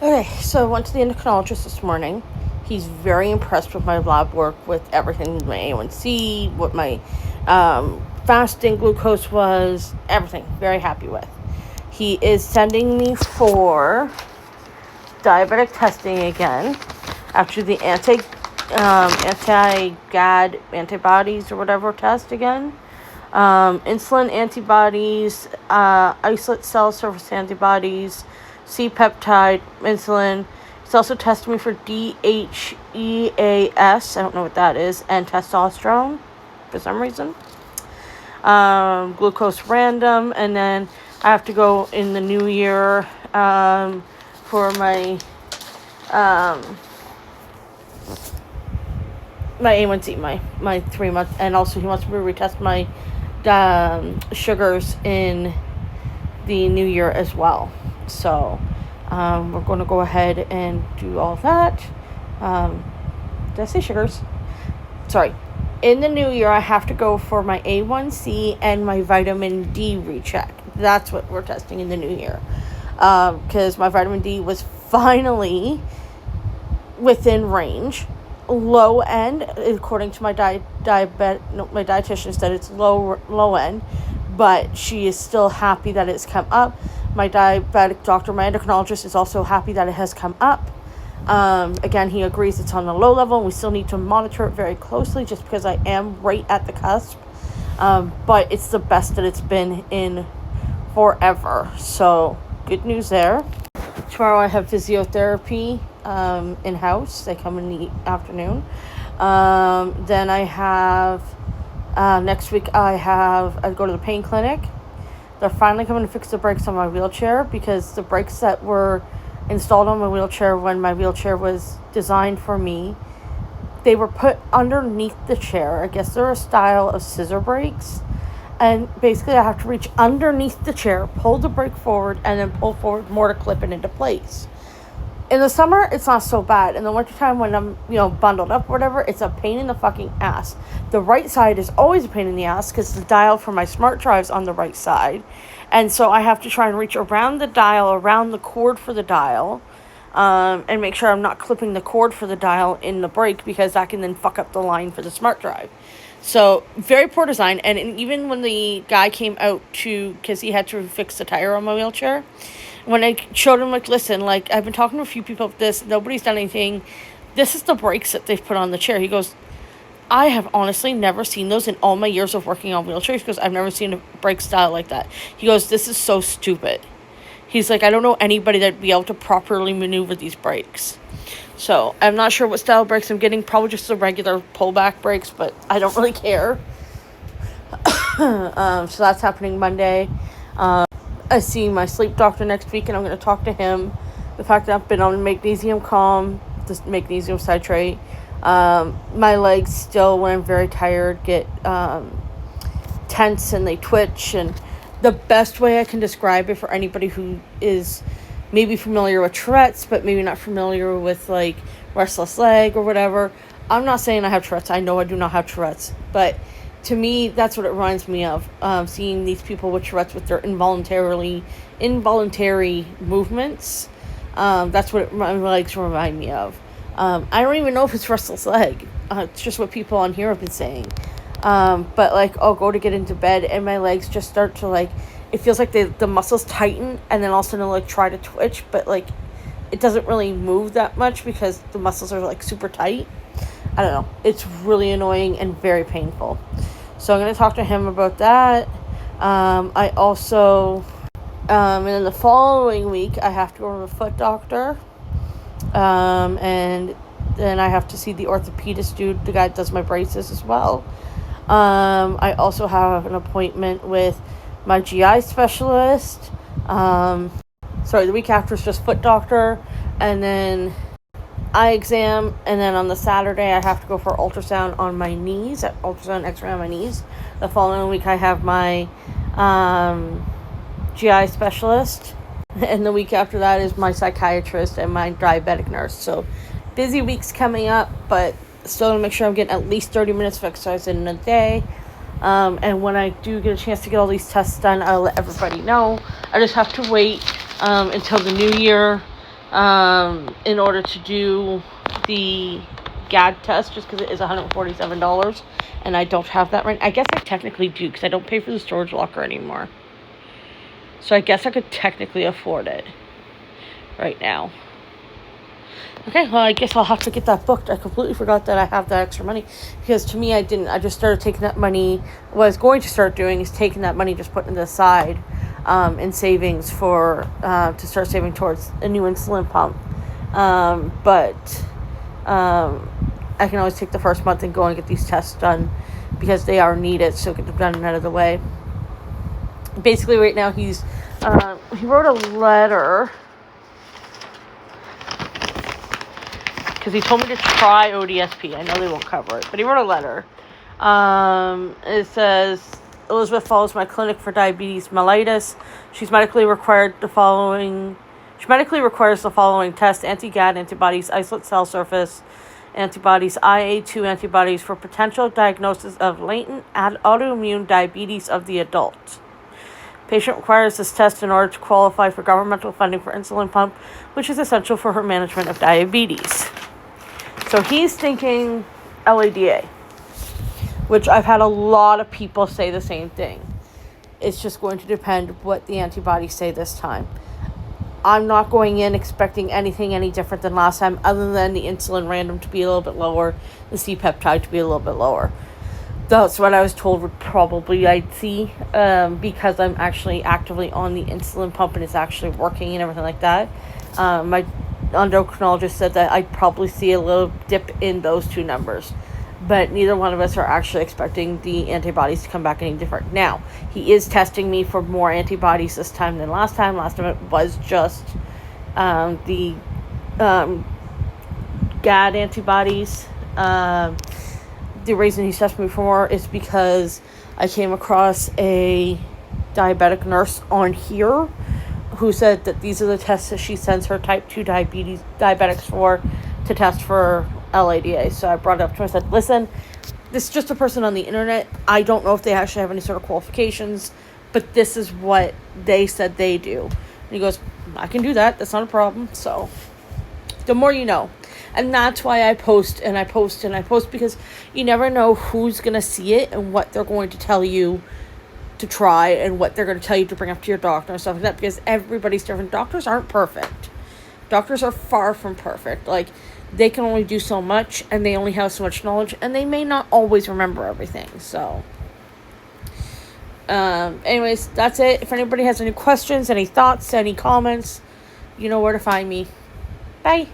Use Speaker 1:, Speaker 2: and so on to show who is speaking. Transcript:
Speaker 1: Okay, so I went to the endocrinologist this morning. He's very impressed with my lab work, with everything, my A1C, what my fasting glucose was, everything. Very happy with. He is sending me for diabetic testing again after the anti-GAD antibodies or whatever test again. Insulin antibodies, isolate cell surface antibodies, C-peptide, insulin. He's also testing me for DHEAS, I don't know what that is, and testosterone for some reason. Glucose random, and then I have to go in the new year for my A1C, my 3 month, and also he wants me to retest my sugars in the new year as well. So we're going to go ahead and do all that. Did I say sugars? Sorry. In the new year, I have to go for my A1C and my vitamin D recheck. That's what we're testing in the new year. Because my vitamin D was finally within range. Low end, according to my my dietitian said it's low end, but she is still happy that it's come up. My diabetic doctor, my endocrinologist, is also happy that it has come up. Again, he agrees it's on the low level, and we still need to monitor it very closely just because I am right at the cusp. But it's the best that it's been in forever. So good news there. Tomorrow I have physiotherapy in-house. They come in the afternoon. Then I have, next week I go to the pain clinic. They're finally coming to fix the brakes on my wheelchair, because the brakes that were installed on my wheelchair when my wheelchair was designed for me, they were put underneath the chair. I guess they're a style of scissor brakes. And basically I have to reach underneath the chair, pull the brake forward, and then pull forward more to clip it into place. In the summer, it's not so bad. In the wintertime, when I'm, bundled up or whatever, it's a pain in the fucking ass. The right side is always a pain in the ass because the dial for my smart drive's on the right side. And so I have to try and reach around the dial, around the cord for the dial, and make sure I'm not clipping the cord for the dial in the brake, because that can then fuck up the line for the smart drive. So, very poor design. And even when the guy came out because he had to fix the tire on my wheelchair, when I showed him, listen, I've been talking to a few people about this, nobody's done anything, this is the brakes that they've put on the chair. He goes, I have honestly never seen those in all my years of working on wheelchairs, because I've never seen a brake style like that. He goes, this is so stupid. He's like, I don't know anybody that'd be able to properly maneuver these brakes. So, I'm not sure what style of brakes I'm getting, probably just the regular pullback brakes, but I don't really care. So that's happening Monday. I see my sleep doctor next week, and I'm going to talk to him. The fact that I've been on magnesium calm, this magnesium citrate. My legs still, when I'm very tired, get tense and they twitch. And the best way I can describe it for anybody who is maybe familiar with Tourette's, but maybe not familiar with restless leg or whatever. I'm not saying I have Tourette's. I know I do not have Tourette's, but to me, that's what it reminds me of, seeing these people with Tourette's with their involuntary movements. That's what my legs remind me of. I don't even know if it's restless leg. It's just what people on here have been saying. But I'll go to get into bed, and my legs just start to it feels like the muscles tighten, and then all of a sudden they'll try to twitch, but it doesn't really move that much because the muscles are super tight. I don't know. It's really annoying and very painful. So I'm going to talk to him about that. I also, and then the following week, I have to go to the foot doctor. And then I have to see the orthopedist dude, the guy that does my braces as well. I also have an appointment with my GI specialist. The week after is just foot doctor, and then eye exam, and then on the Saturday I have to go for ultrasound on my knees, ultrasound x-ray on my knees. The following week I have my GI specialist, and the week after that is my psychiatrist and my diabetic nurse. So busy weeks coming up, but still gonna make sure I'm getting at least 30 minutes of exercise in a day. And when I do get a chance to get all these tests done, I'll let everybody know. I just have to wait until the new year in order to do the GAD test, just because it is $147, and I don't have that right. I guess I technically do, because I don't pay for the storage locker anymore. So I guess I could technically afford it right now. Okay, well, I guess I'll have to get that booked. I completely forgot that I have that extra money, because to me, I just started taking that money. What I was going to start doing is taking that money, just putting it aside in savings for to start saving towards a new insulin pump. But I can always take the first month and go and get these tests done, because they are needed, so get them done and out of the way. Basically, right now, he wrote a letter, because he told me to try ODSP. I know they won't cover it, but he wrote a letter. It says, Elizabeth follows my clinic for diabetes mellitus. She medically requires the following tests: anti-GAD antibodies, isolate cell surface antibodies, IA2 antibodies for potential diagnosis of latent autoimmune diabetes of the adult. Patient requires this test in order to qualify for governmental funding for insulin pump, which is essential for her management of diabetes. So he's thinking LADA, which I've had a lot of people say the same thing. It's just going to depend what the antibodies say this time. I'm not going in expecting anything any different than last time, other than the insulin random to be a little bit lower, the C-peptide to be a little bit lower. That's what I was told I'd see, because I'm actually actively on the insulin pump and it's actually working and everything like that. My endocrinologist said that I'd probably see a little dip in those two numbers, but neither one of us are actually expecting the antibodies to come back any different. Now, he is testing me for more antibodies this time than last time. Last time it was just the GAD antibodies. The reason he's testing me for more is because I came across a diabetic nurse on here who said that these are the tests that she sends her type 2 diabetics for, to test for LADA. So I brought it up to him. I said, listen, this is just a person on the internet. I don't know if they actually have any sort of qualifications, but this is what they said they do. And he goes, I can do that. That's not a problem. So the more you know. And that's why I post and I post and I post, because you never know who's going to see it and what they're going to tell you to try and what they're going to tell you to bring up to your doctor and stuff like that, because everybody's different. Doctors aren't perfect. Doctors are far from perfect. Like, they can only do so much, and they only have so much knowledge, and they may not always remember everything. So, anyways, that's it. If anybody has any questions, any thoughts, any comments, you know where to find me. Bye.